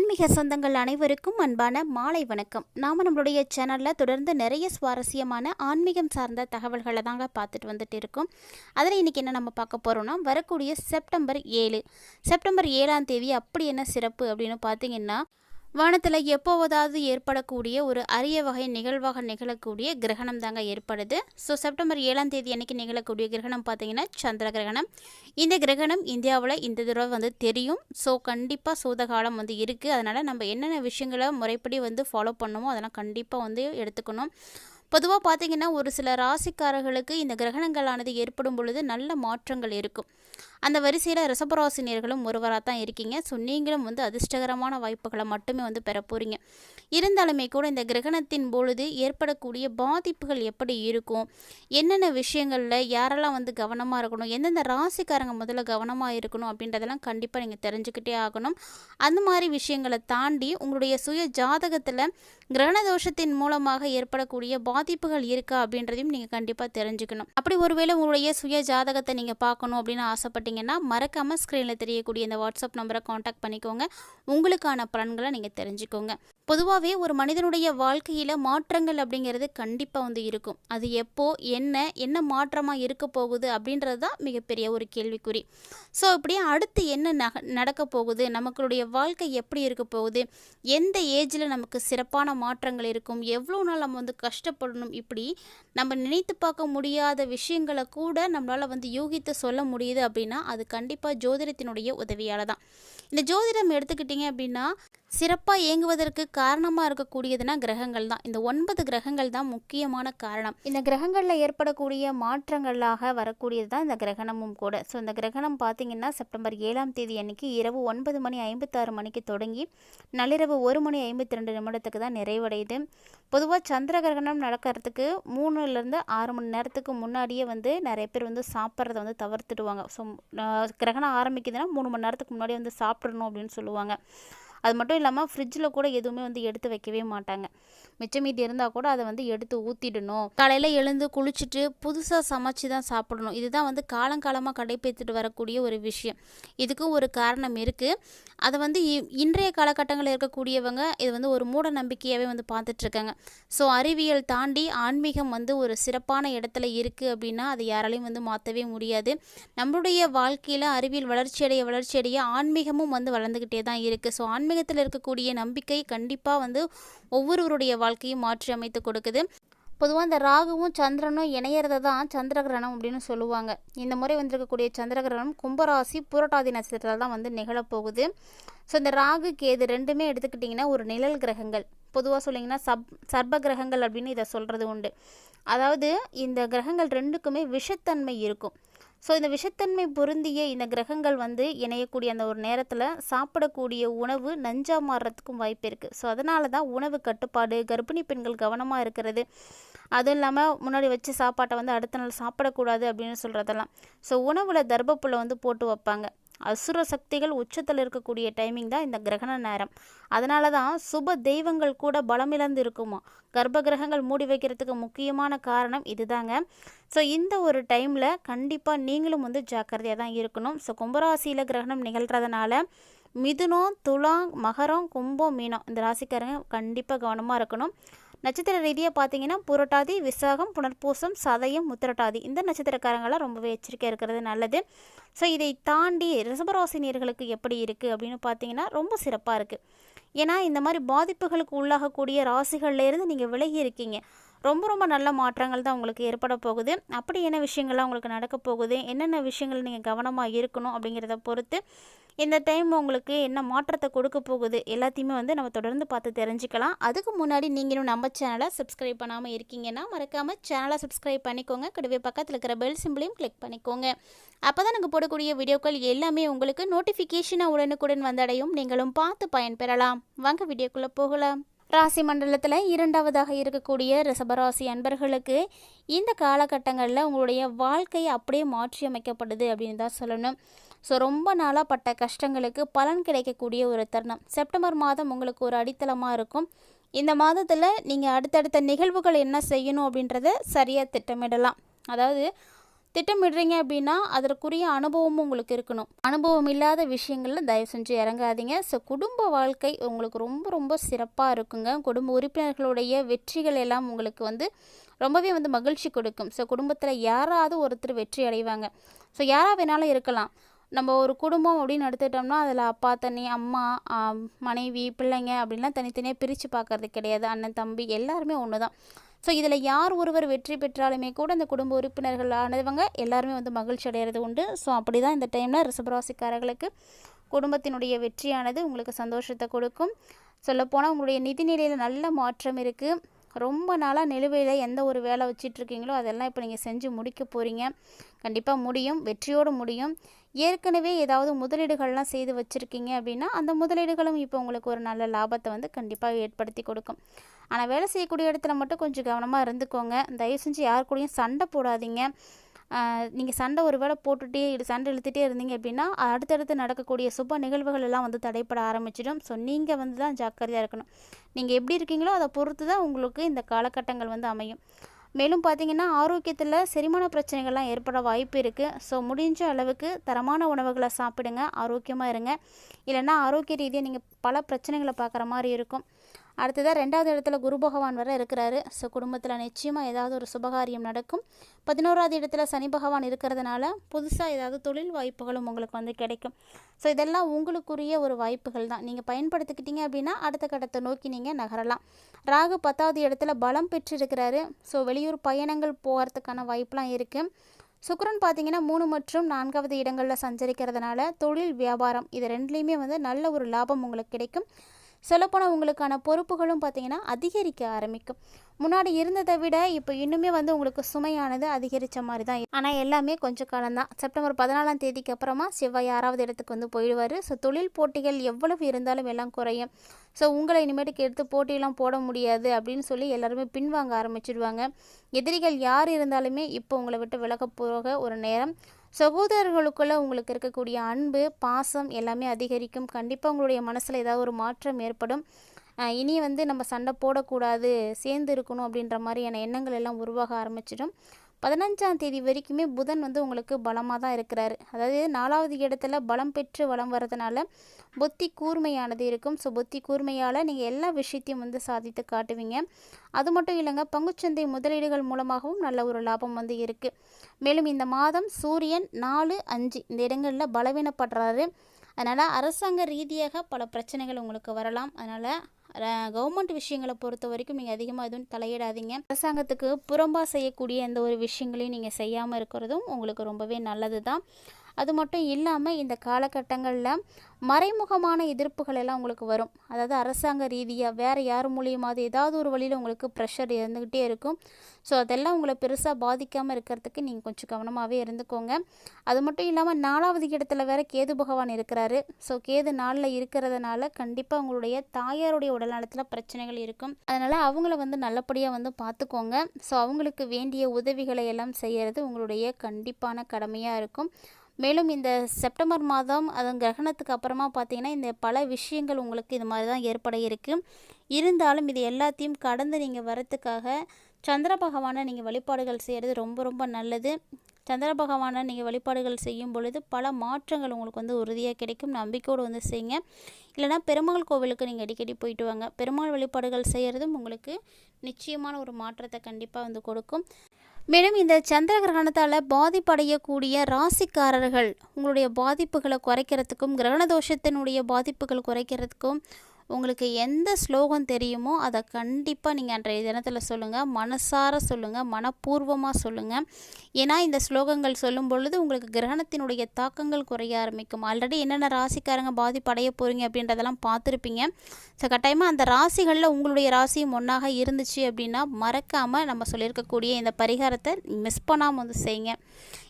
ஆன்மீக சொந்தங்கள் அனைவருக்கும் அன்பான மாலை வணக்கம். நாம் நம்மளுடைய சேனலில் தொடர்ந்து நிறைய சுவாரஸ்யமான ஆன்மீகம் சார்ந்த தகவல்களை தாங்க பார்த்துட்டு வந்துட்டு இருக்கோம். அதில் இன்றைக்கி என்ன நம்ம பார்க்க போகிறோம்னா, வரக்கூடிய செப்டம்பர் 7ஆம் தேதி அப்படி என்ன சிறப்பு அப்படின்னு பார்த்தீங்கன்னா, வானத்தில் எப்போவதாவது ஏற்படக்கூடிய ஒரு அரிய வகை நிகழ்வாக நிகழக்கூடிய கிரகணம் தாங்க ஏற்படுது. ஸோ செப்டம்பர் 7ஆம் தேதி அன்றைக்கி நிகழக்கூடிய கிரகணம் பார்த்தீங்கன்னா சந்திர கிரகணம். இந்த கிரகணம் இந்தியாவில் இந்த தடவை தெரியும். ஸோ கண்டிப்பாக சூதகாலம் இருக்குது. அதனால் நம்ம என்னென்ன விஷயங்களை முறைப்படி ஃபாலோ பண்ணுமோ அதெல்லாம் கண்டிப்பாக எடுத்துக்கணும். பொதுவாக பார்த்திங்கன்னா, ஒரு சில ராசிக்காரர்களுக்கு இந்த கிரகணங்களானது ஏற்படும் பொழுது நல்ல மாற்றங்கள் இருக்கும். அந்த வரிசையில் ரிஷபராசினியர்களும் ஒருவராக தான் இருக்கீங்க. ஸோ நீங்களும் அதிர்ஷ்டகரமான வாய்ப்புகளை மட்டுமே பெற போகிறீங்க. இருந்தாலுமே கூட இந்த கிரகணத்தின் பொழுது ஏற்படக்கூடிய பாதிப்புகள் எப்படி இருக்கும், என்னென்ன விஷயங்களில் யாரெல்லாம் கவனமாக இருக்கணும், எந்தெந்த ராசிக்காரங்க முதல்ல கவனமாக இருக்கணும் அப்படின்றதெல்லாம் கண்டிப்பாக நீங்கள் தெரிஞ்சுக்கிட்டே ஆகணும். அந்த மாதிரி விஷயங்களை தாண்டி உங்களுடைய சுய ஜாதகத்தில் கிரகண தோஷத்தின் மூலமாக ஏற்படக்கூடிய பாதிப்புகள் இருக்கா அப்படின்றதையும் நீங்கள் கண்டிப்பாக தெரிஞ்சுக்கணும். அப்படி ஒருவேளை உங்களுடைய சுய ஜாதகத்தை நீங்கள் பார்க்கணும் அப்படின்னு ஆசைப்பட்டீங்கன்னா, மறக்காமல் ஸ்க்ரீனில் தெரியக்கூடிய இந்த வாட்ஸ்அப் நம்பரை காண்டாக்ட் பண்ணிக்கோங்க. உங்களுக்கான பலன்களை நீங்கள் தெரிஞ்சுக்கோங்க. பொதுவாகவே ஒரு மனிதனுடைய வாழ்க்கையில் மாற்றங்கள் அப்படிங்கிறது கண்டிப்பாக இருக்கும். அது எப்போ என்ன மாற்றமாக இருக்க போகுது அப்படின்றது தான் மிகப்பெரிய ஒரு கேள்விக்குறி. ஸோ இப்படியே அடுத்து என்ன நடக்க போகுது, நமக்குடைய வாழ்க்கை எப்படி இருக்க போகுது, எந்த ஏஜில் நமக்கு சிறப்பான மாற்றங்கள் இருக்கும், எவ்வளோ நாள் நம்ம கஷ்டப்படணும், இப்படி நம்ம நினைத்து பார்க்க முடியாத விஷயங்களை கூட நம்மளால் யூகித்து சொல்ல முடியுது அப்படின்னா அது கண்டிப்பாக ஜோதிடத்தினுடைய உதவியால் தான். இந்த ஜோதிடம் எடுத்துக்கிட்டிங்க அப்படின்னா, சிறப்பாக இயங்குவதற்கு காரணமாக இருக்கக்கூடியதுனா கிரகங்கள் தான். இந்த 9 கிரகங்கள் தான் முக்கியமான காரணம். இந்த கிரகங்களில் ஏற்படக்கூடிய மாற்றங்களாக வரக்கூடியது தான் இந்த கிரகணமும் கூட. ஸோ இந்த கிரகணம் பார்த்திங்கன்னா செப்டம்பர் 7ஆம் தேதி அன்னைக்கு இரவு 9:56 தொடங்கி நள்ளிரவு 1:52 தான் நிறைவடையுது. பொதுவாக சந்திர கிரகணம் நடக்கிறதுக்கு 3லேருந்து 6 மணி நேரத்துக்கு முன்னாடியே நிறைய பேர் சாப்பிட்றத தவிர்த்துடுவாங்க. ஸோ கிரகணம் ஆரம்பிக்குதுன்னா 3 மணி நேரத்துக்கு முன்னாடி சாப்பிட்றணும் அப்படின்னு சொல்லுவாங்க. அது மட்டும் இல்லாமல் ஃப்ரிட்ஜில் கூட எதுவுமே எடுத்து வைக்கவே மாட்டாங்க. மிச்சம் மீதி இருந்தால் கூட அதை எடுத்து ஊற்றிடணும். காலையில் எழுந்து குளிச்சுட்டு புதுசாக சமைச்சு தான் சாப்பிடணும். இதுதான் காலங்காலமாக கடைபிடித்துட்டு வரக்கூடிய ஒரு விஷயம். இதுக்கும் ஒரு காரணம் இருக்குது. அதை இன்றைய காலகட்டங்களில் இருக்கக்கூடியவங்க இது ஒரு மூட நம்பிக்கையாகவே பார்த்துட்ருக்காங்க. ஸோ அறிவியல் தாண்டி ஆன்மீகம் ஒரு சிறப்பான இடத்துல இருக்குது அப்படின்னா அதை யாராலையும் மாற்றவே முடியாது. நம்மளுடைய வாழ்க்கையில் அறிவியல் வளர்ச்சியடைய ஆன்மீகமும் வளர்ந்துக்கிட்டே தான் இருக்குது. ஸோ ஆன்மீகத்தில் இருக்கக்கூடிய நம்பிக்கை கண்டிப்பாக ஒவ்வொருவருடைய வாழ்க்கையும் மாற்றி அமைத்து கொடுக்குது. பொதுவாக இந்த ராகுவும் சந்திரனும் இணையிறத தான் சந்திரகிரகணம் அப்படின்னு சொல்லுவாங்க. இந்த முறை வந்திருக்கக்கூடிய சந்திரகிரகணம் கும்பராசி புரட்டாதி நட்சத்திரத்தில் தான் நிகழப்போகுது. ஸோ இந்த ராகு கேது ரெண்டுமே எடுத்துக்கிட்டிங்கன்னா ஒரு நிழல் கிரகங்கள். பொதுவாக சொல்லிங்கன்னா சர்ப்ப கிரகங்கள் அப்படின்னு இதை சொல்கிறது உண்டு. அதாவது இந்த கிரகங்கள் ரெண்டுக்குமே விஷத்தன்மை இருக்கும். ஸோ இந்த விஷத்தன்மை பொருந்திய இந்த கிரகங்கள் இணையக்கூடிய அந்த ஒரு நேரத்தில் சாப்பிடக்கூடிய உணவு நஞ்சா மாறுறதுக்கும் வாய்ப்பு இருக்குது. ஸோ அதனால தான் உணவு கட்டுப்பாடு, கர்ப்பிணி பெண்கள் கவனமாக இருக்கிறது, அதுவும் இல்லாமல் முன்னாடி வச்சு சாப்பாட்டை அடுத்த நாள் சாப்பிடக்கூடாது அப்படின்னு சொல்கிறதெல்லாம். ஸோ உணவில் தர்ப்பப்புல்லை போட்டு வைப்பாங்க. அசுர சக்திகள் உச்சத்தில் இருக்கக்கூடிய டைமிங் தான் இந்த கிரகண நேரம். அதனால தான் சுப தெய்வங்கள் கூட பலமிழந்து இருக்குமா. கர்ப்ப கிரகங்கள் மூடி வைக்கிறதுக்கு முக்கியமான காரணம் இதுதாங்க. ஸோ இந்த ஒரு டைமில் கண்டிப்பாக நீங்களும் ஜாக்கிரதையாக தான் இருக்கணும். ஸோ கும்பராசியில் கிரகணம் நிகழ்கிறதுனால மிதுனம், துலாம், மகரம், கும்பம், மீனம் இந்த ராசிக்காரங்க கண்டிப்பாக கவனமாக இருக்கணும். நட்சத்திர ரீதியாக பார்த்தீங்கன்னா புரட்டாதி, விசாகம், புனர்பூசம், சதயம், உத்திரட்டாதி இந்த நட்சத்திரக்காரங்களாம் ரொம்பவே எச்சரிக்கையாக இருக்கிறது நல்லது. ஸோ இதை தாண்டி ரிஷபராசினியர்களுக்கு எப்படி இருக்குது அப்படின்னு பார்த்தீங்கன்னா ரொம்ப சிறப்பாக இருக்குது. ஏன்னா இந்த மாதிரி பாதிப்புகளுக்கு உள்ளாகக்கூடிய ராசிகள்லேருந்து நீங்கள் விலகி இருக்கீங்க. ரொம்ப நல்ல மாற்றங்கள் தான் உங்களுக்கு ஏற்பட போகுது. அப்படி என்ன விஷயங்கள்லாம் உங்களுக்கு நடக்க போகுது, என்னென்ன விஷயங்கள் நீங்கள் கவனமாக இருக்கணும் அப்படிங்கிறத பொறுத்து இந்த டைம் உங்களுக்கு என்ன மாற்றத்தை கொடுக்க போகுது எல்லாத்தையுமே நம்ம தொடர்ந்து பார்த்து தெரிஞ்சுக்கலாம். அதுக்கு முன்னாடி நீங்களும் நம்ம சேனலை சப்ஸ்கிரைப் பண்ணாமல் இருக்கீங்கன்னா மறக்காமல் சேனலை சப்ஸ்கிரைப் பண்ணிக்கோங்க. கூடவே பக்கத்தில் இருக்கிற பெல் சிம்பிளையும் கிளிக் பண்ணிக்கோங்க. அப்போ தான் நாங்கள் போடக்கூடிய வீடியோக்கள் எல்லாமே உங்களுக்கு நோட்டிஃபிகேஷனாக உடனுக்குடன் வந்தடையும். நீங்களும் பார்த்து பயன்பெறலாம். வாங்க வீடியோக்குள்ளே போகலாம். ராசி மண்டலத்தில் 2வதாக இருக்கக்கூடிய ரிஷபராசி அன்பர்களுக்கு இந்த காலகட்டங்களில் உங்களுடைய வாழ்க்கை அப்படியே மாற்றி அமைக்கப்படுது அப்படின்னு தான் சொல்லணும். ஸோ ரொம்ப நாளாக பட்ட கஷ்டங்களுக்கு பலன் கிடைக்கக்கூடிய ஒரு தருணம். செப்டம்பர் மாதம் உங்களுக்கு ஒரு அடித்தளமாக இருக்கும். இந்த மாதத்தில் நீங்கள் அடுத்தடுத்த நிகழ்வுகள் என்ன செய்யணும் அப்படின்றத சரியாக திட்டமிடலாம். அதாவது திட்டமிடுறீங்க அப்படின்னா அதற்குரிய அனுபவமும் உங்களுக்கு இருக்கணும். அனுபவம் இல்லாத விஷயங்களில் தயவு செஞ்சு இறங்காதீங்க. ஸோ குடும்ப வாழ்க்கை உங்களுக்கு ரொம்ப ரொம்ப சிறப்பாக இருக்குங்க. குடும்ப உறுப்பினர்களுடைய வெற்றிகள் எல்லாம் உங்களுக்கு வந்து ரொம்பவே வந்து மகிழ்ச்சி கொடுக்கும். ஸோ குடும்பத்தில் யாராவது ஒருத்தர் வெற்றி அடைவாங்க. ஸோ யாராக வேணாலும் இருக்கலாம். நம்ம ஒரு குடும்பம் அப்படின்னு எடுத்துக்கிட்டோம்னா அதில் அப்பா தனி, அம்மா, மனைவி, பிள்ளைங்க அப்படின்லாம் தனித்தனியாக பிரித்து பார்க்கறது கிடையாது. அண்ணன், தம்பி எல்லாருமே ஒன்று தான். ஸோ இதில் யார் ஒருவர் வெற்றி பெற்றாலுமே கூட இந்த குடும்ப உறுப்பினர்களானவங்க எல்லாருமே வந்து மகிழ்ச்சி அடைகிறது உண்டு. ஸோ அப்படி தான் இந்த டைமில் ரிஷபராசிக்காரர்களுக்கு குடும்பத்தினுடைய வெற்றியானது உங்களுக்கு சந்தோஷத்தை கொடுக்கும். சொல்லப்போனால் உங்களுடைய நிதிநிலையில் நல்ல மாற்றம் இருக்குது. ரொம்ப நாளாக நிலுவையில் எந்த ஒரு வேலை வச்சிட்ருக்கீங்களோ அதெல்லாம் இப்போ நீங்கள் செஞ்சு முடிக்க போகிறீங்க. கண்டிப்பாக முடியும், வெற்றியோடு முடியும். ஏற்கனவே ஏதாவது முதலீடுகள்லாம் செய்து வச்சுருக்கீங்க அப்படின்னா அந்த முதலீடுகளும் இப்போ உங்களுக்கு ஒரு நல்ல லாபத்தை வந்து கண்டிப்பாக ஏற்படுத்தி கொடுக்கும். ஆனால் வேலை செய்யக்கூடிய இடத்துல மட்டும் கொஞ்சம் கவனமாக இருந்துக்கோங்க. தயவு செஞ்சு யார் கூடயும் சண்டை போடாதீங்க. நீங்கள் சண்டை ஒரு வேளை போட்டுகிட்டே சண்டை இழுத்துகிட்டே இருந்தீங்க அப்படின்னா அடுத்தடுத்து நடக்கக்கூடிய சுப நிகழ்வுகள் எல்லாம் வந்து தடைப்பட ஆரம்பிச்சிடும். ஸோ நீங்கள் வந்து தான் ஜாக்கிரதையாக இருக்கணும். நீங்கள் எப்படி இருக்கீங்களோ அதை பொறுத்து தான் உங்களுக்கு இந்த காலகட்டங்கள் வந்து அமையும். மேலும் பார்த்திங்கன்னா ஆரோக்கியத்தில் செரிமான பிரச்சனைகள்லாம் ஏற்பட வாய்ப்பு இருக்குது. ஸோ முடிஞ்ச அளவுக்கு தரமான உணவுகளை சாப்பிடுங்க, ஆரோக்கியமாக இருங்க. இல்லைன்னா ஆரோக்கிய ரீதியாக நீங்கள் பல பிரச்சனைகளை பார்க்குற மாதிரி இருக்கும். அடுத்ததாக 2வது இடத்துல குரு பகவான் வர இருக்கிறாரு. ஸோ குடும்பத்தில் நிச்சயமாக ஏதாவது ஒரு சுபகாரியம் நடக்கும். 11வது இடத்துல சனி பகவான் இருக்கிறதுனால புதுசாக ஏதாவது தொழில் வாய்ப்புகளும் உங்களுக்கு வந்து கிடைக்கும். ஸோ இதெல்லாம் உங்களுக்குரிய ஒரு வாய்ப்புகள் தான். நீங்கள் பயன்படுத்திக்கிட்டீங்க அப்படின்னா அடுத்த கட்டத்தை நோக்கி நீங்கள் நகரலாம். ராகு 10வது இடத்துல பலம் பெற்றிருக்கிறாரு. ஸோ வெளியூர் பயணங்கள் போகிறதுக்கான வாய்ப்பெலாம் இருக்குது. சுக்கிரன் பார்த்திங்கன்னா 3 மற்றும் 4வது இடங்களில் சஞ்சரிக்கிறதுனால தொழில், வியாபாரம் இது ரெண்டுலேயுமே வந்து நல்ல ஒரு லாபம் உங்களுக்கு கிடைக்கும். சொல்லப்போனால் உங்களுக்கான பொறுப்புகளும் பார்த்திங்கன்னா அதிகரிக்க ஆரம்பிக்கும். முன்னாடி இருந்ததை விட இப்போ இன்னுமே வந்து உங்களுக்கு சுமையானது அதிகரித்த மாதிரி தான். ஆனால் எல்லாமே கொஞ்சம் காலம்தான். செப்டம்பர் 14ஆம் தேதிக்கு அப்புறமா செவ்வாய் 6வது இடத்துக்கு வந்து போயிடுவார். ஸோ தொழில் போட்டிகள் எவ்வளவு இருந்தாலும் எல்லாம் குறையும். ஸோ உங்களை இனிமேட்டுக்கு எடுத்து போட்டியெல்லாம் போட முடியாது அப்படின்னு சொல்லி எல்லாருமே பின்வாங்க ஆரம்பிச்சிடுவாங்க. எதிரிகள் யார் இருந்தாலுமே இப்போ உங்களை விட்டு விலக போக ஒரு நேரம். சகோதரர்களுக்குள்ளே உங்களுக்கு இருக்கக்கூடிய அன்பு, பாசம் எல்லாமே அதிகரிக்கும். கண்டிப்பாக உங்களுடைய மனசில் ஏதாவது ஒரு மாற்றம் ஏற்படும். இனி வந்து நம்ம சண்டை போடக்கூடாது, சேர்ந்து இருக்கணும் அப்படின்ற மாதிரியான எண்ணங்கள் எல்லாம் உருவாக ஆரம்பிச்சிடும். 15ஆம் தேதி வரைக்குமே புதன் வந்து உங்களுக்கு பலமாக தான் இருக்கிறாரு. அதாவது 4வது இடத்துல பலம் பெற்று வலம் வரதுனால புத்தி கூர்மையானது இருக்கும். ஸோ புத்தி கூர்மையால் நீங்கள் எல்லா விஷயத்தையும் வந்து சாதித்து காட்டுவீங்க. அது மட்டும் இல்லைங்க, பங்குச்சந்தை முதலீடுகள் மூலமாகவும் நல்ல ஒரு லாபம் வந்து இருக்குது. மேலும் இந்த மாதம் சூரியன் 4, 5 இந்த இடங்களில் பலவீனப்படுறாரு. அதனால் அரசாங்க ரீதியாக பல பிரச்சனைகள் உங்களுக்கு வரலாம். அதனால் கவர்மெண்ட் விஷயங்களை பொறுத்த வரைக்கும் நீங்கள் அதிகமாக எதுவும் தலையிடாதீங்க. அரசாங்கத்துக்கு புறம்பாக செய்யக்கூடிய எந்த ஒரு விஷயங்களையும் நீங்கள் செய்யாமல் இருக்கிறதும் உங்களுக்கு ரொம்பவே நல்லது தான். அது மட்டும் இல்லாமல் இந்த காலகட்டங்களில் மறைமுகமான எதிர்ப்புகள் எல்லாம் உங்களுக்கு வரும். அதாவது அரசாங்க ரீதியாக வேறு யார் மூலியமாவது ஏதாவது ஒரு வழியில் உங்களுக்கு ப்ரெஷர் இருந்துக்கிட்டே இருக்கும். ஸோ அதெல்லாம் உங்களை பெருசாக பாதிக்காமல் இருக்கிறதுக்கு நீங்கள் கொஞ்சம் கவனமாகவே இருந்துக்கோங்க. அது மட்டும் இல்லாமல் 4வது இடத்துல வேறு கேது பகவான் இருக்கிறாரு. ஸோ கேது 4ல் இருக்கிறதுனால கண்டிப்பாக உங்களுடைய தாயாருடைய உடல்நலத்தில் பிரச்சனைகள் இருக்கும். அதனால் அவங்கள வந்து நல்லபடியாக வந்து பார்த்துக்கோங்க. ஸோ அவங்களுக்கு வேண்டிய உதவிகளை எல்லாம் செய்கிறது உங்களுடைய கண்டிப்பான கடமையாக இருக்கும். மேலும் இந்த செப்டம்பர் மாதம் அதன் கிரகணத்துக்கு அப்புறமா பார்த்திங்கன்னா இந்த பல விஷயங்கள் உங்களுக்கு இது மாதிரி தான் ஏற்பட இருக்குது. இருந்தாலும் இது எல்லாத்தையும் கடந்து நீங்கள் வரத்துக்காக சந்திர பகவானை நீங்கள் வழிபாடுகள் செய்கிறது ரொம்ப ரொம்ப நல்லது. சந்திர பகவானை நீங்கள் வழிபாடுகள் செய்யும் பொழுது பல மாற்றங்கள் உங்களுக்கு வந்து உறுதியாக கிடைக்கும். நம்பிக்கையோடு வந்து செய்யுங்க. இல்லைனா பெருமாள் கோவிலுக்கு நீங்கள் அடிக்கடி போயிட்டு வாங்க. பெருமாள் வழிபாடுகள் செய்கிறதும் உங்களுக்கு நிச்சயமான ஒரு மாற்றத்தை கண்டிப்பாக வந்து கொடுக்கும். மேலும் இந்த சந்திர கிரகணத்தால் பாதிப்படையக்கூடிய ராசிக்காரர்கள் உங்களுடைய பாதிப்புகளை குறைக்கிறதுக்கும் கிரகண தோஷத்தினுடைய பாதிப்புகள் குறைக்கிறதுக்கும் உங்களுக்கு எந்த ஸ்லோகம் தெரியுமோ அதை கண்டிப்பாக நீங்கள் அன்றைய தினத்தில் சொல்லுங்கள். மனசார சொல்லுங்கள், மனப்பூர்வமாக சொல்லுங்கள். ஏன்னா இந்த ஸ்லோகங்கள் சொல்லும் பொழுது உங்களுக்கு கிரகணத்தினுடைய தாக்கங்கள் குறைய ஆரம்பிக்கும். ஆல்ரெடி என்னென்ன ராசிக்காரங்க பாதிப்படைய போகிறீங்க அப்படின்றதெல்லாம் பார்த்துருப்பீங்க. ஸோ கட்டாயமாக அந்த ராசிகளில் உங்களுடைய ராசியும் ஒன்றாக இருந்துச்சு அப்படின்னா மறக்காமல் நம்ம சொல்லியிருக்கக்கூடிய இந்த பரிகாரத்தை மிஸ் பண்ணாமல் வந்து செய்யுங்க.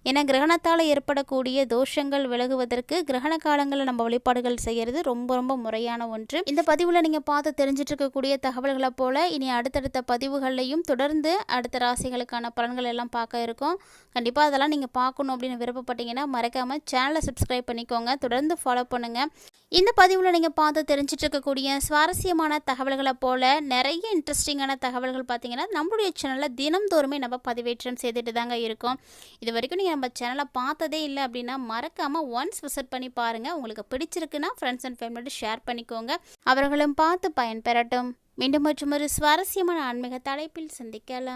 ஏன்னா கிரகணத்தால் ஏற்படக்கூடிய தோஷங்கள் விலகுவதற்கு கிரகண காலங்களில் நம்ம வழிபாடுகள் செய்கிறது ரொம்ப ரொம்ப முறையான ஒன்று. இந்த பதிவில் நீங்கள் பார்த்து தெரிஞ்சிட்டு இருக்கக்கூடிய தகவல்களை போல் இனி அடுத்தடுத்த பதிவுகள்லையும் தொடர்ந்து அடுத்த ராசிகளுக்கான பலன்கள் எல்லாம் பார்க்க இருக்கோம். கண்டிப்பாக அதெல்லாம் நீங்கள் பார்க்கணும் அப்படின்னு விருப்பப்பட்டீங்கன்னா மறக்காமல் சேனலை சப்ஸ்கிரைப் பண்ணிக்கோங்க. தொடர்ந்து ஃபாலோ பண்ணுங்கள். இந்த பதிவில் நீங்கள் பார்த்து தெரிஞ்சிட்டு இருக்கக்கூடிய சுவாரஸ்யமான தகவல்களை போல் நிறைய இன்ட்ரெஸ்டிங்கான தகவல்கள் பார்த்தீங்கன்னா நம்மளுடைய சேனலில் தினம்தோறுமே நம்ம பதிவேற்றம் செய்துட்டு தாங்க இருக்கோம். இது வரைக்கும் நீங்கள் நம்ம சேனலை பார்த்ததே இல்லை அப்படின்னா மறக்காமல் ஒன்ஸ் விசிட் பண்ணி பாருங்கள். உங்களுக்கு பிடிச்சிருக்குன்னா ஃப்ரெண்ட்ஸ் அண்ட் ஃபேமிலியோட ஷேர் பண்ணிக்கோங்க. அவர்களும் பார்த்து பயன்பெறட்டும். மீண்டும் மற்றும் ஒரு சுவாரஸ்யமான ஆன்மீக தலைப்பில் சந்திக்கலாம்.